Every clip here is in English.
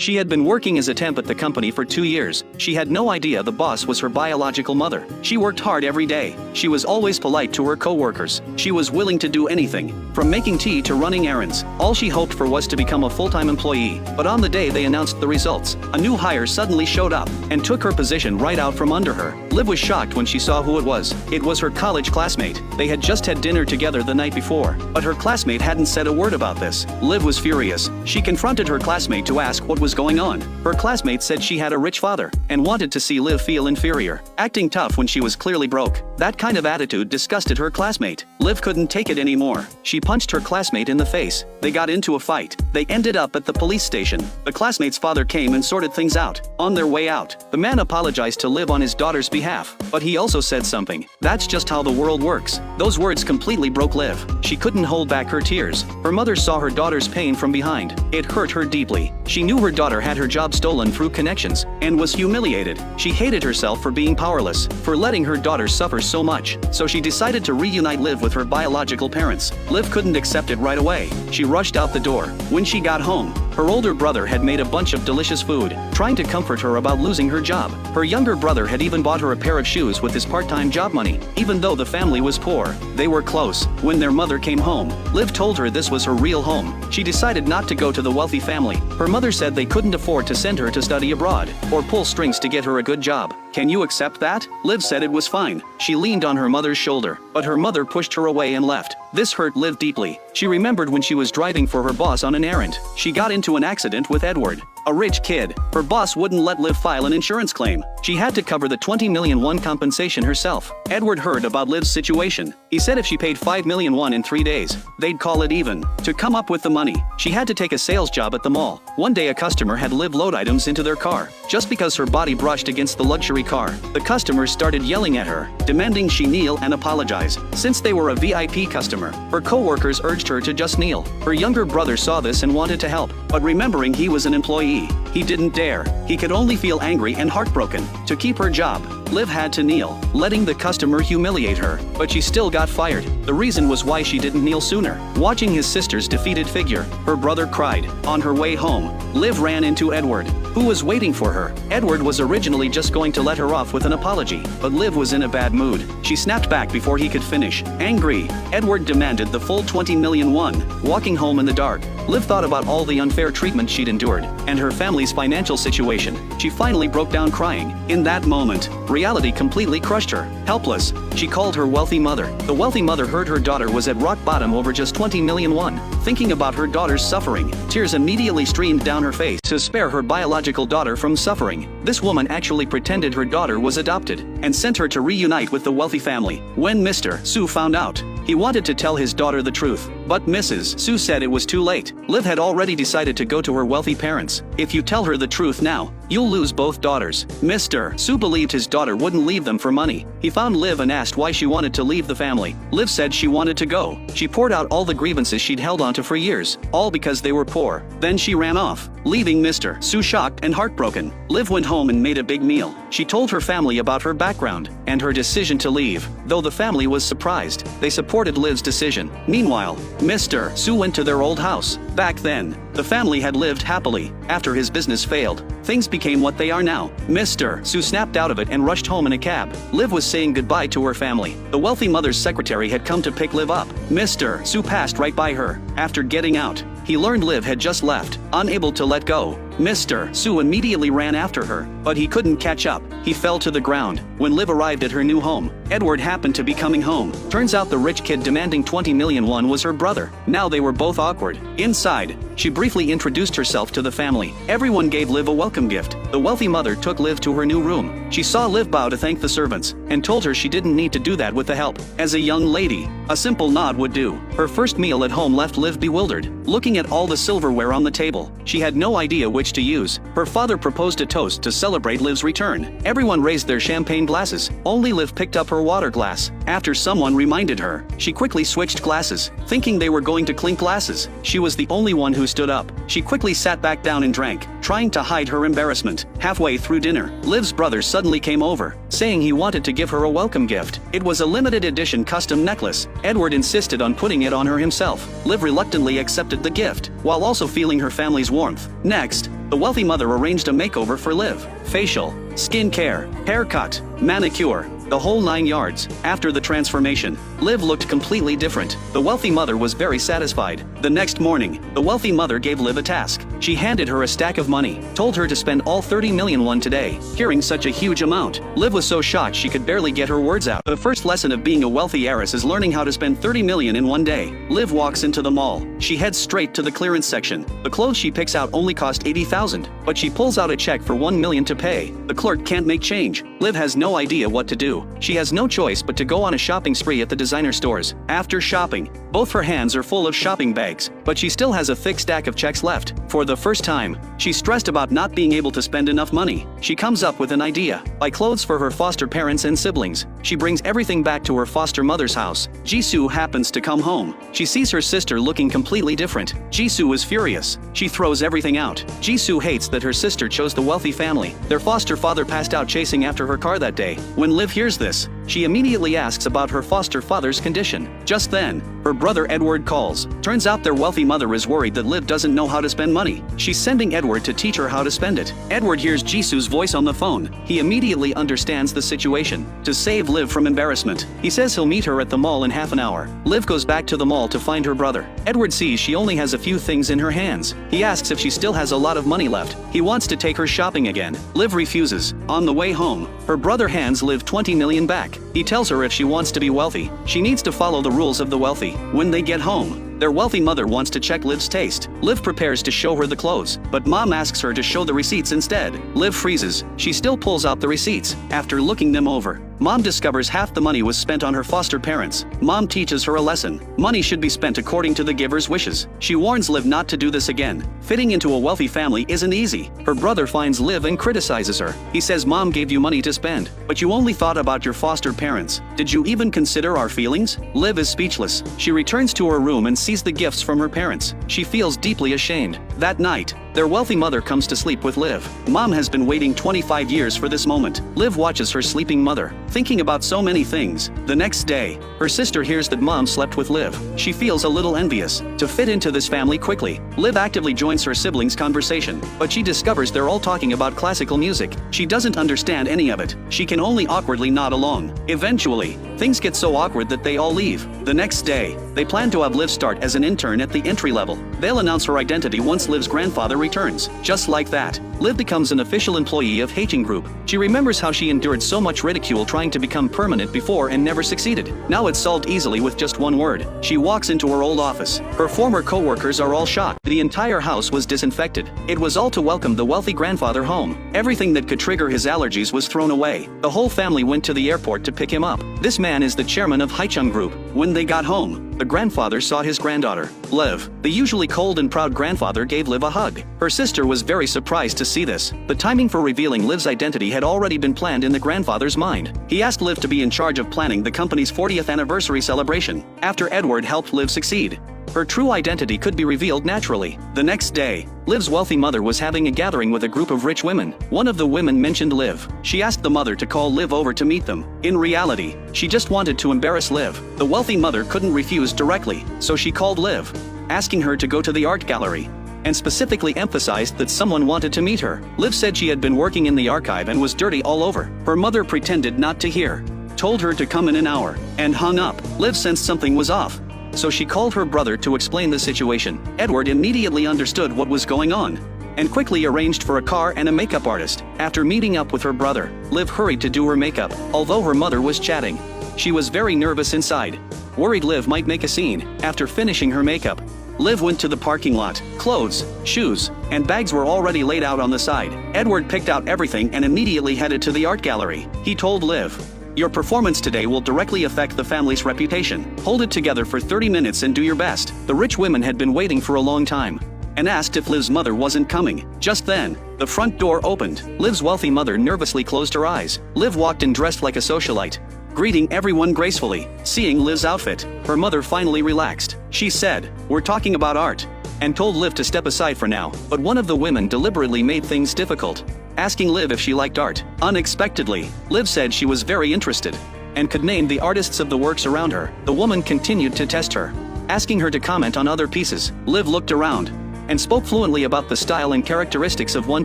She had been working as a temp at the company for 2 years. She had no idea the boss was her biological mother. She worked hard every day. She was always polite to her co-workers. She was willing to do anything, from making tea to running errands. All she hoped for was to become a full-time employee. But on the day they announced the results, a new hire suddenly showed up and took her position right out from under her. Liv was shocked when she saw who it was. It was her college classmate. They had just had dinner together the night before, but her classmate hadn't said a word about this. Liv was furious. She confronted her classmate to ask what was going on. Her classmate said she had a rich father and wanted to see Liv feel inferior, acting tough when she was clearly broke. That kind of attitude disgusted her classmate. Liv couldn't take it anymore. She punched her classmate in the face. They got into a fight. They ended up at the police station. The classmate's father came and sorted things out. On their way out, the man apologized to Liv on his daughter's behalf, but he also said something. "That's just how the world works." Those words completely broke Liv. She couldn't hold back her tears. Her mother saw her daughter's pain from behind. It hurt her deeply. She knew her daughter had her job stolen through connections and was humiliated. She hated herself for being powerless, for letting her daughter suffer so much. So she decided to reunite Liv with her biological parents. Liv couldn't accept it right away. She rushed out the door. When she got home, her older brother had made a bunch of delicious food, trying to comfort her about losing her job. Her younger brother had even bought her a pair of shoes with his part-time job money. Even though the family was poor, they were close. When their mother came home, Liv told her this was her real home. She decided not to go to the wealthy family. Her mother said they couldn't afford to send her to study abroad or pull strings to get her a good job. "Can you accept that?" Liv said it was fine. She leaned on her mother's shoulder, but her mother pushed her away and left. This hurt Liv deeply. She remembered when she was driving for her boss on an errand. She got into an accident with Edward, a rich kid. Her boss wouldn't let Liv file an insurance claim. She had to cover the 20 million won compensation herself. Edward heard about Liv's situation. He said if she paid 5 million won in 3 days, they'd call it even. To come up with the money, she had to take a sales job at the mall. One day a customer had Liv load items into their car. Just because her body brushed against the luxury car, the customers started yelling at her, demanding she kneel and apologize. Since they were a VIP customer, her co-workers urged her to just kneel. Her younger brother saw this and wanted to help, but remembering he was an employee, he didn't dare. He could only feel angry and heartbroken. To keep her job, Liv had to kneel, letting the customer humiliate her, but she still got fired. The reason was why she didn't kneel sooner. Watching his sister's defeated figure, her brother cried. On her way home, Liv ran into Edward, who was waiting for her. Edward was originally just going to let her off with an apology, but Liv was in a bad mood. She snapped back before he could finish. Angry, Edward demanded the full 20 million won. Walking home in the dark, Liv thought about all the unfair treatment she'd endured, and her family's financial situation. She finally broke down crying. In that moment, reality completely crushed her. Helpless, she called her wealthy mother. The wealthy mother heard her daughter was at rock bottom over just 20 million won. Thinking about her daughter's suffering, tears immediately streamed down her face to spare her biological daughter from suffering. This woman actually pretended her daughter was adopted and sent her to reunite with the wealthy family. When Mr. Soo found out, he wanted to tell his daughter the truth, but Mrs. Soo said it was too late. Liv had already decided to go to her wealthy parents. "If you tell her the truth now, you'll lose both daughters." Mr. Soo believed his daughter wouldn't leave them for money. He found Liv and asked why she wanted to leave the family. Liv said she wanted to go. She poured out all the grievances she'd held onto for years, all because they were poor. Then she ran off, leaving Mr. Soo shocked and heartbroken. Liv went home and made a big meal. She told her family about her background and her decision to leave. Though the family was surprised, they supported Liv's decision. Meanwhile, Mr. Soo went to their old house. Back then, the family had lived happily. After his business failed, things became what they are now. Mr. Soo snapped out of it and rushed home in a cab. Liv was saying goodbye to her family. The wealthy mother's secretary had come to pick Liv up. Mr. Soo passed right by her. After getting out, he learned Liv had just left. Unable to let go, Mr. Soo immediately ran after her, but he couldn't catch up. He fell to the ground. When Liv arrived at her new home, Edward happened to be coming home. Turns out the rich kid demanding 20 million won was her brother. Now they were both awkward. Inside, she briefly introduced herself to the family. Everyone gave Liv a welcome gift. The wealthy mother took Liv to her new room. She saw Liv bow to thank the servants, and told her she didn't need to do that with the help. As a young lady, a simple nod would do. Her first meal at home left Liv bewildered. Looking at all the silverware on the table, she had no idea which to use. Her father proposed a toast to celebrate Liv's return. Everyone raised their champagne glasses. Only Liv picked up her water glass. After someone reminded her, she quickly switched glasses, thinking they were going to clink glasses. She was the only one who stood up. She quickly sat back down and drank, trying to hide her embarrassment. Halfway through dinner, Liv's brother suddenly came over, saying he wanted to give her a welcome gift. It was a limited edition custom necklace. Edward insisted on putting it on her himself. Liv reluctantly accepted the gift, while also feeling her family's warmth. Next, The wealthy mother arranged a makeover for Liv. Facial, skin care, haircut, manicure, the whole 9 yards. After the transformation, Liv looked completely different. The wealthy mother was very satisfied. The next morning, the wealthy mother gave Liv a task. She handed her a stack of money, told her to spend all 30 million won today. Hearing such a huge amount, Liv was so shocked she could barely get her words out. The first lesson of being a wealthy heiress is learning how to spend 30 million in one day. Liv walks into the mall. She heads straight to the clearance section. The clothes she picks out only cost 80,000, but she pulls out a check for 1 million to pay. The clerk can't make change. Liv has no idea what to do. She has no choice but to go on a shopping spree at the designer stores. After shopping, both her hands are full of shopping bags, but she still has a thick stack of checks left. For the first time, she's stressed about not being able to spend enough money. She comes up with an idea. Buy clothes for her foster parents and siblings. She brings everything back to her foster mother's house. Jisoo happens to come home. She sees her sister looking completely different. Jisoo is furious. She throws everything out. Jisoo hates that her sister chose the wealthy family. Their foster father passed out chasing after her car that day. When Liv hears this, she immediately asks about her foster father's condition. Just then, her brother Edward calls. Turns out their wealthy mother is worried that Liv doesn't know how to spend money. She's sending Edward to teach her how to spend it. Edward hears Jisoo's voice on the phone. He immediately understands the situation. To save Liv from embarrassment, he says he'll meet her at the mall in half an hour. Liv goes back to the mall to find her brother. Edward sees she only has a few things in her hands. He asks if she still has a lot of money left. He wants to take her shopping again. Liv refuses. On the way home, her brother hands Liv 20 million back. He tells her if she wants to be wealthy, she needs to follow the rules of the wealthy. When they get home, their wealthy mother wants to check Liv's taste. Liv prepares to show her the clothes, but mom asks her to show the receipts instead. Liv freezes. She still pulls out the receipts. After looking them over, mom discovers half the money was spent on her foster parents. Mom teaches her a lesson. Money should be spent according to the giver's wishes. She warns Liv not to do this again. Fitting into a wealthy family isn't easy. Her brother finds Liv and criticizes her. He says mom gave you money to spend, but you only thought about your foster parents. Did you even consider our feelings? Liv is speechless. She returns to her room and sees the gifts from her parents. She feels deeply ashamed. That night, their wealthy mother comes to sleep with Liv. Mom has been waiting 25 years for this moment. Liv watches her sleeping mother, thinking about so many things. The next day, her sister hears that mom slept with Liv. She feels a little envious. To fit into this family quickly, Liv actively joins her siblings' conversation, but she discovers they're all talking about classical music. She doesn't understand any of it. She can only awkwardly nod along. Eventually, things get so awkward that they all leave. The next day, they plan to have Liv start as an intern at the entry level. They'll announce her identity once Liv's grandfather returns. Just like that, Liv becomes an official employee of Hating Group. She remembers how she endured so much ridicule trying to become permanent before and never succeeded. Now it's solved easily with just one word. She walks into her old office. Her former co-workers are all shocked. The entire house was disinfected. It was all to welcome the wealthy grandfather home. Everything that could trigger his allergies was thrown away. The whole family went to the airport to pick him up. This man is the chairman of Haechung Group. When they got home, the grandfather saw his granddaughter, Liv. The usually cold and proud grandfather gave Liv a hug. Her sister was very surprised to see this. The timing for revealing Liv's identity had already been planned in the grandfather's mind. He asked Liv to be in charge of planning the company's 40th anniversary celebration. After Edward helped Liv succeed, her true identity could be revealed naturally. The next day, Liv's wealthy mother was having a gathering with a group of rich women. One of the women mentioned Liv. She asked the mother to call Liv over to meet them. In reality, she just wanted to embarrass Liv. The wealthy mother couldn't refuse directly, so she called Liv, asking her to go to the art gallery, and specifically emphasized that someone wanted to meet her. Liv said she had been working in the archive and was dirty all over. Her mother pretended not to hear, told her to come in an hour, and hung up. Liv sensed something was off, so she called her brother to explain the situation. Edward immediately understood what was going on, and quickly arranged for a car and a makeup artist. After meeting up with her brother, Liv hurried to do her makeup. Although her mother was chatting, she was very nervous inside, worried Liv might make a scene. After finishing her makeup, Liv went to the parking lot. Clothes, shoes, and bags were already laid out on the side. Edward picked out everything and immediately headed to the art gallery. He told Liv, "Your performance today will directly affect the family's reputation. Hold it together for 30 minutes and do your best." The rich women had been waiting for a long time, and asked if Liv's mother wasn't coming. Just then, the front door opened. Liv's wealthy mother nervously closed her eyes. Liv walked in dressed like a socialite, greeting everyone gracefully. Seeing Liv's outfit, her mother finally relaxed. She said, "We're talking about art," and told Liv to step aside for now. But one of the women deliberately made things difficult, asking Liv if she liked art. Unexpectedly, Liv said she was very interested, and could name the artists of the works around her. The woman continued to test her, asking her to comment on other pieces. Liv looked around, and spoke fluently about the style and characteristics of one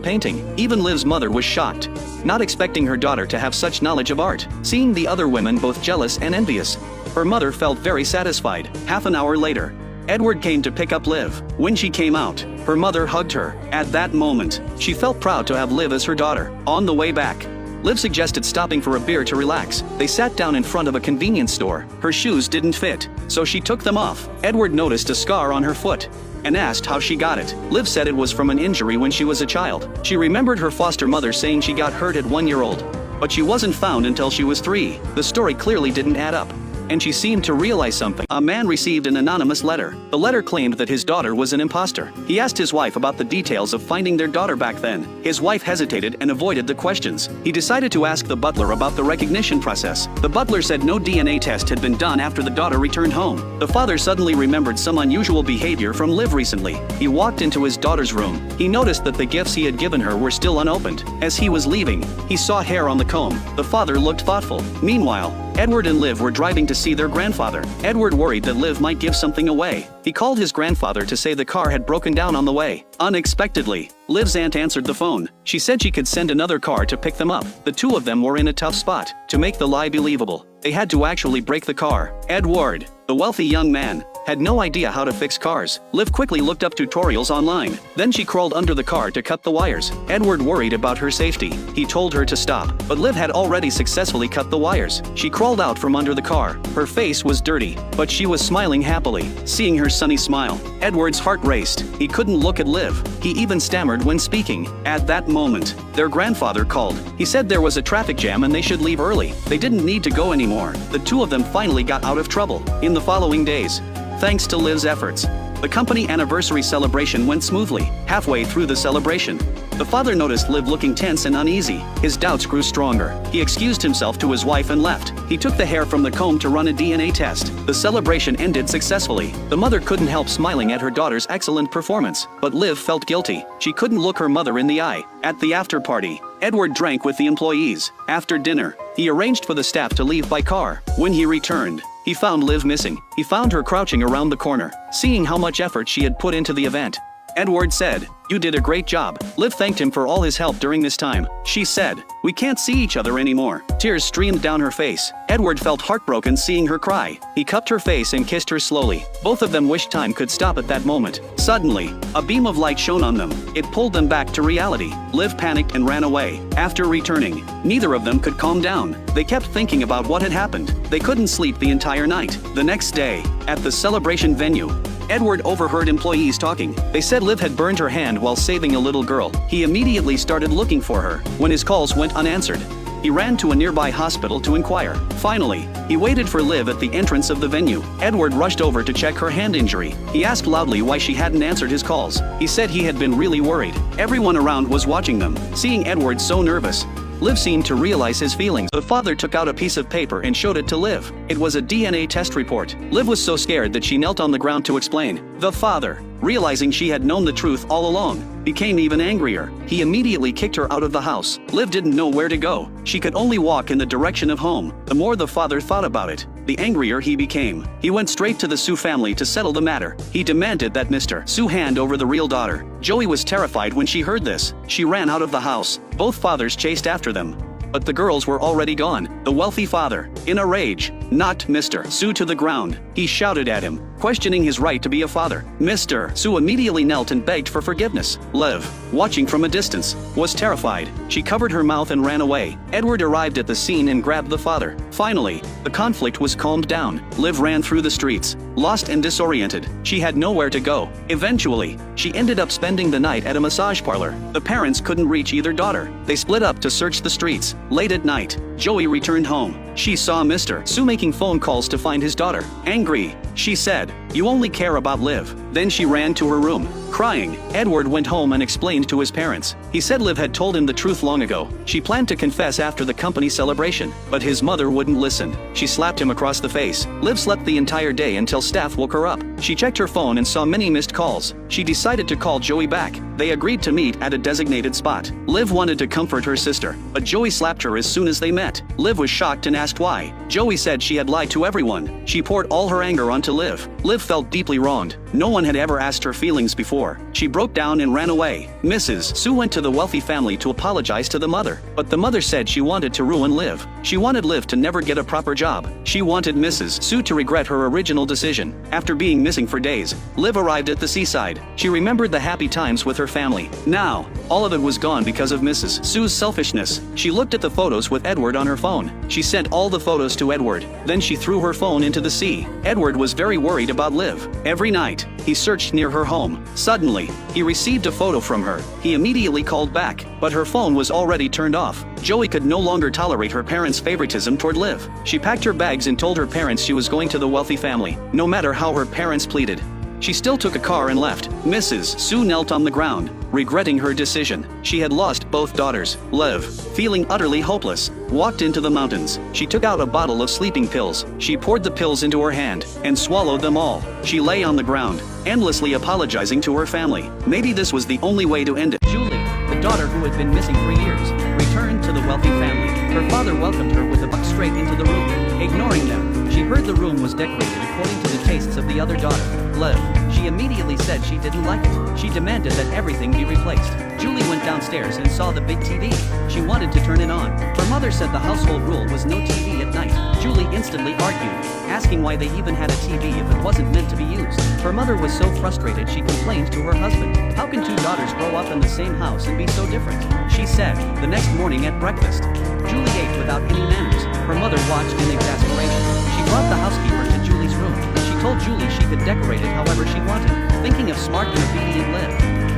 painting. Even Liv's mother was shocked, not expecting her daughter to have such knowledge of art. Seeing the other women both jealous and envious, her mother felt very satisfied. Half an hour later, Edward came to pick up Liv. When she came out, her mother hugged her. At that moment, she felt proud to have Liv as her daughter. On the way back, Liv suggested stopping for a beer to relax. They sat down in front of a convenience store. Her shoes didn't fit, so she took them off. Edward noticed a scar on her foot and asked how she got it. Liv said it was from an injury when she was a child. She remembered her foster mother saying she got hurt at 1 year old, but she wasn't found until she was 3. The story clearly didn't add up, and she seemed to realize something. A man received an anonymous letter. The letter claimed that his daughter was an imposter. He asked his wife about the details of finding their daughter back then. His wife hesitated and avoided the questions. He decided to ask the butler about the recognition process. The butler said no DNA test had been done after the daughter returned home. The father suddenly remembered some unusual behavior from Liv recently. He walked into his daughter's room. He noticed that the gifts he had given her were still unopened. As he was leaving, he saw hair on the comb. The father looked thoughtful. Meanwhile, Edward and Liv were driving to see their grandfather. Edward worried that Liv might give something away. He called his grandfather to say the car had broken down on the way. Unexpectedly, Liv's aunt answered the phone. She said she could send another car to pick them up. The two of them were in a tough spot. To make the lie believable, they had to actually break the car. Edward, the wealthy young man, had no idea how to fix cars. Liv quickly looked up tutorials online. Then she crawled under the car to cut the wires. Edward worried about her safety. He told her to stop, but Liv had already successfully cut the wires. She crawled out from under the car. Her face was dirty, but she was smiling happily. Seeing her sunny smile, Edward's heart raced. He couldn't look at Liv. He even stammered when speaking. At that moment, their grandfather called. He said there was a traffic jam and they should leave early. They didn't need to go anymore. The two of them finally got out of trouble. In the following days, thanks to Liv's efforts, the company anniversary celebration went smoothly. Halfway through the celebration, the father noticed Liv looking tense and uneasy. His doubts grew stronger. He excused himself to his wife and left. He took the hair from the comb to run a DNA test. The celebration ended successfully. The mother couldn't help smiling at her daughter's excellent performance, but Liv felt guilty. She couldn't look her mother in the eye. At the after party, Edward drank with the employees. After dinner, he arranged for the staff to leave by car. When he returned, he found Liv missing. He found her crouching around the corner. Seeing how much effort she had put into the event, Edward said, "You did a great job." Liv thanked him for all his help during this time. She said, "We can't see each other anymore." Tears streamed down her face. Edward felt heartbroken seeing her cry. He cupped her face and kissed her slowly. Both of them wished time could stop at that moment. Suddenly, a beam of light shone on them. It pulled them back to reality. Liv panicked and ran away. After returning, neither of them could calm down. They kept thinking about what had happened. They couldn't sleep the entire night. The next day, at the celebration venue, Edward overheard employees talking. They said Liv had burned her hand while saving a little girl. He immediately started looking for her. When his calls went unanswered, he ran to a nearby hospital to inquire. Finally, he waited for Liv at the entrance of the venue. Edward rushed over to check her hand injury. He asked loudly why she hadn't answered his calls. He said he had been really worried. Everyone around was watching them. Seeing Edward so nervous, Liv seemed to realize his feelings. The father took out a piece of paper and showed it to Liv. It was a DNA test report. Liv was so scared that she knelt on the ground to explain. The father, realizing she had known the truth all along, became even angrier. He immediately kicked her out of the house. Liv didn't know where to go. She could only walk in the direction of home. The more the father thought about it, the angrier he became. He went straight to the Soo family to settle the matter. He demanded that Mr. Soo hand over the real daughter. Joey was terrified when she heard this. She ran out of the house. Both fathers chased after them, but the girls were already gone. The wealthy father, in a rage, knocked Mr. Soo to the ground. He shouted at him, questioning his right to be a father. Mr. Soo immediately knelt and begged for forgiveness. Liv, watching from a distance, was terrified. She covered her mouth and ran away. Edward arrived at the scene and grabbed the father. Finally, the conflict was calmed down. Liv ran through the streets, lost and disoriented. She had nowhere to go. Eventually, she ended up spending the night at a massage parlor. The parents couldn't reach either daughter. They split up to search the streets. Late at night, Joey returned home. She saw Mr. Soo making phone calls to find his daughter. Angry, she said, "You only care about Liv." Then she ran to her room, crying. Edward went home and explained to his parents. He said Liv had told him the truth long ago. She planned to confess after the company celebration, but his mother wouldn't listen. She slapped him across the face. Liv slept the entire day until staff woke her up. She checked her phone and saw many missed calls. She decided to call Joey back. They agreed to meet at a designated spot. Liv wanted to comfort her sister, but Joey slapped her as soon as they met. Liv was shocked and asked why. Joey said she had lied to everyone. She poured all her anger onto Liv. Liv felt deeply wronged. No one had ever asked her feelings before. She broke down and ran away. Mrs. Soo went to the wealthy family to apologize to the mother, but the mother said she wanted to ruin Liv. She wanted Liv to never get a proper job. She wanted Mrs. Soo to regret her original decision. After being missing for days, Liv arrived at the seaside. She remembered the happy times with her family. Now, all of it was gone because of Mrs. Soo's selfishness. She looked at the photos with Edward on her phone. She sent all the photos to Edward. Then she threw her phone into the sea. Edward was very worried about Liv. Every night, he searched near her home. Suddenly, he received a photo from her. He immediately called back, but her phone was already turned off. Joey could no longer tolerate her parents' favoritism toward Liv. She packed her bags and told her parents she was going to the wealthy family, no matter how her parents pleaded. She still took a car and left. Mrs. Soo knelt on the ground, regretting her decision. She had lost both daughters. Liv, feeling utterly hopeless, walked into the mountains. She took out a bottle of sleeping pills. She poured the pills into her hand and swallowed them all. She lay on the ground, endlessly apologizing to her family. Maybe this was the only way to end it. Julie, the daughter who had been missing for years, returned to the wealthy family. Her father welcomed her with a buck straight into the room. Ignoring them, she heard the room was decorated according to the tastes of the other daughter, Liv. She immediately said she didn't like it. She demanded that everything be replaced. Julie went downstairs and saw the big TV. She wanted to turn it on. Her mother said the household rule was no TV at night. Julie instantly argued, asking why they even had a TV if it wasn't meant to be used. Her mother was so frustrated she complained to her husband. How can two daughters grow up in the same house and be so different? She said. The next morning at breakfast, Julie ate without any manners. Her mother watched in exasperation. She brought the housekeeper to Julie's room. She told Julie she could decorate it however she wanted, thinking of smart and obedient Liv.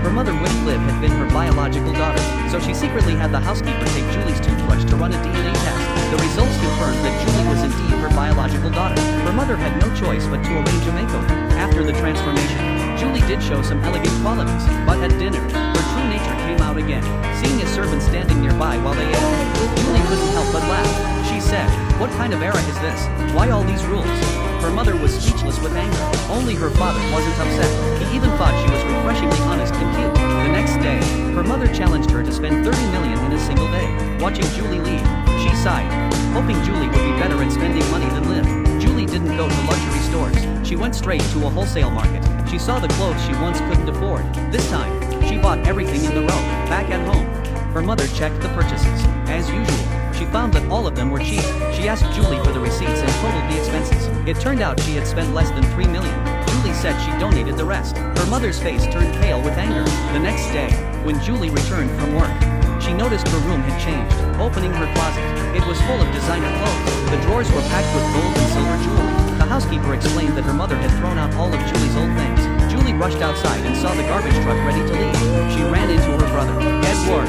Her mother wished Liv had been her biological daughter, so she secretly had the housekeeper take Julie's toothbrush to run a DNA test. The results confirmed that Julie was indeed her biological daughter. Her mother had no choice but to arrange a makeover. After the transformation, Julie did show some elegant qualities, but at dinner, her true nature came out again. Seeing a servant standing nearby while they ate, Julie couldn't help but laugh. She said, "What kind of era is this? Why all these rules?" Her mother was speechless with anger. Only her father wasn't upset. He even thought she was refreshingly honest and cute. The next day, her mother challenged her to spend 30 million in a single day. Watching Julie leave, she sighed, hoping Julie would be better at spending money than Liv. Julie didn't go to luxury stores. She went straight to a wholesale market. She saw the clothes she once couldn't afford. This time, she bought everything in the row. Back at home, her mother checked the purchases. As usual, she found that all of them were cheap. She asked Julie for the receipts and totaled the expenses. It turned out she had spent less than 3 million. Julie said she donated the rest. Her mother's face turned pale with anger. The next day, when Julie returned from work, she noticed her room had changed. Opening her closet, it was full of designer clothes. The drawers were packed with gold and silver jewelry. The housekeeper explained that her mother had thrown out all of Julie's old things. Julie rushed outside and saw the garbage truck ready to leave. She ran into her brother, Edward,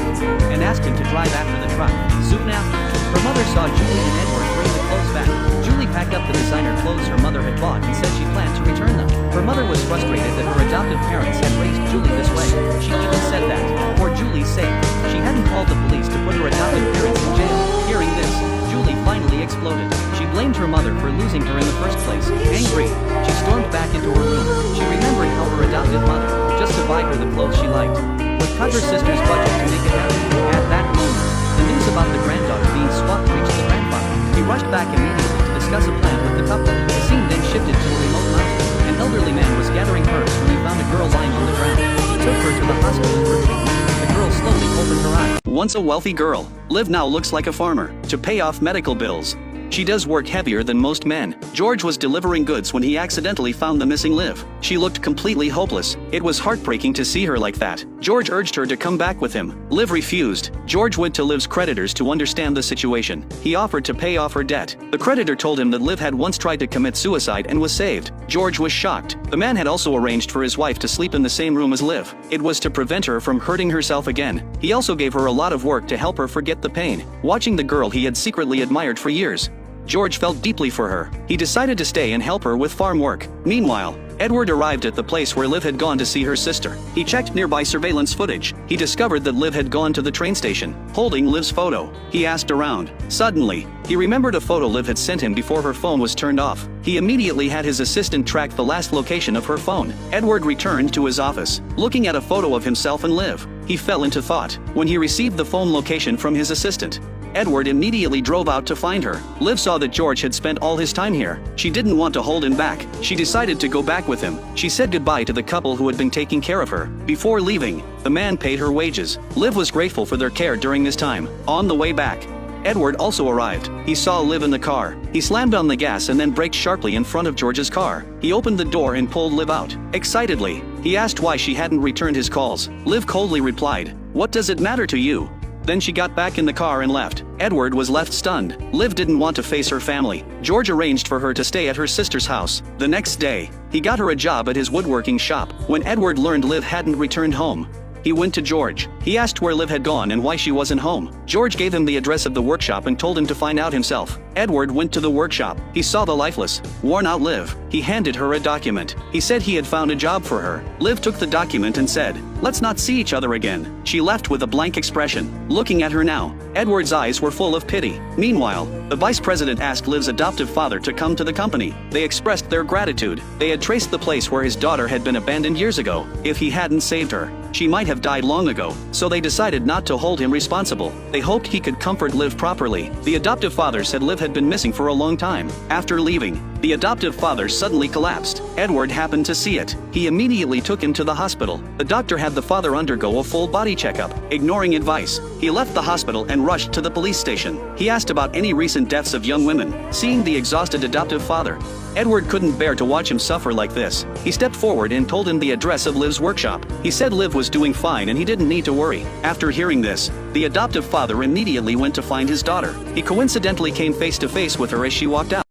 and asked him to drive after the truck. Soon after, her mother saw Julie and Edward bring the clothes back. Julie packed up the designer clothes her mother had bought and said she planned to return them. Her mother was frustrated that her adoptive parents had raised Julie this way. She even said that, for Julie's sake, she hadn't called the police to put her adoptive parents in jail. Hearing this, Julie finally exploded. She blamed her mother for losing her in the first place. Angry, she stormed back into her room. She remembered how her adoptive mother, just to buy her the clothes she liked, would cut her sister's budget to make it happen. At that moment, the news about the granddaughter being swapped reached the grandfather. He rushed back immediately to discuss a plan with the couple. The scene then shifted to a remote mountain. An elderly man was gathering herbs when he found a girl lying on the ground. He took her to the hospital for treatment. The girl slowly opened her eyes. Once a wealthy girl, Liv now looks like a farmer. To pay off medical bills, she does work heavier than most men. George was delivering goods when he accidentally found the missing Liv. She looked completely hopeless. It was heartbreaking to see her like that. George urged her to come back with him. Liv refused. George went to Liv's creditors to understand the situation. He offered to pay off her debt. The creditor told him that Liv had once tried to commit suicide and was saved. George was shocked. The man had also arranged for his wife to sleep in the same room as Liv. It was to prevent her from hurting herself again. He also gave her a lot of work to help her forget the pain. Watching the girl he had secretly admired for years, George felt deeply for her. He decided to stay and help her with farm work. Meanwhile, Edward arrived at the place where Liv had gone to see her sister. He checked nearby surveillance footage. He discovered that Liv had gone to the train station, holding Liv's photo. He asked around. Suddenly, he remembered a photo Liv had sent him before her phone was turned off. He immediately had his assistant track the last location of her phone. Edward returned to his office, looking at a photo of himself and Liv. He fell into thought when he received the phone location from his assistant. Edward immediately drove out to find her. Liv saw that George had spent all his time here. She didn't want to hold him back. She decided to go back with him. She said goodbye to the couple who had been taking care of her. Before leaving, the man paid her wages. Liv was grateful for their care during this time. On the way back, Edward also arrived. He saw Liv in the car. He slammed on the gas and then braked sharply in front of George's car. He opened the door and pulled Liv out. Excitedly, he asked why she hadn't returned his calls. Liv coldly replied, "What does it matter to you?" Then she got back in the car and left. Edward was left stunned. Liv didn't want to face her family. George arranged for her to stay at her sister's house. The next day, he got her a job at his woodworking shop. When Edward learned Liv hadn't returned home, he went to George. He asked where Liv had gone and why she wasn't home. George gave him the address of the workshop and told him to find out himself. Edward went to the workshop. He saw the lifeless, worn-out Liv. He handed her a document. He said he had found a job for her. Liv took the document and said, "Let's not see each other again." She left with a blank expression. Looking at her now, Edward's eyes were full of pity. Meanwhile, the vice president asked Liv's adoptive father to come to the company. They expressed their gratitude. They had traced the place where his daughter had been abandoned years ago. If he hadn't saved her, she might have died long ago. So they decided not to hold him responsible. They hoped he could comfort Liv properly. The adoptive father said Liv had been missing for a long time. After leaving, the adoptive father suddenly collapsed. Edward happened to see it. He immediately took him to the hospital. The doctor had the father undergo a full body checkup. Ignoring advice, he left the hospital and rushed to the police station. He asked about any recent deaths of young women. Seeing the exhausted adoptive father, Edward couldn't bear to watch him suffer like this. He stepped forward and told him the address of Liv's workshop. He said Liv was doing fine and he didn't need to worry. After hearing this, the adoptive father immediately went to find his daughter. He coincidentally came face to face with her as she walked out.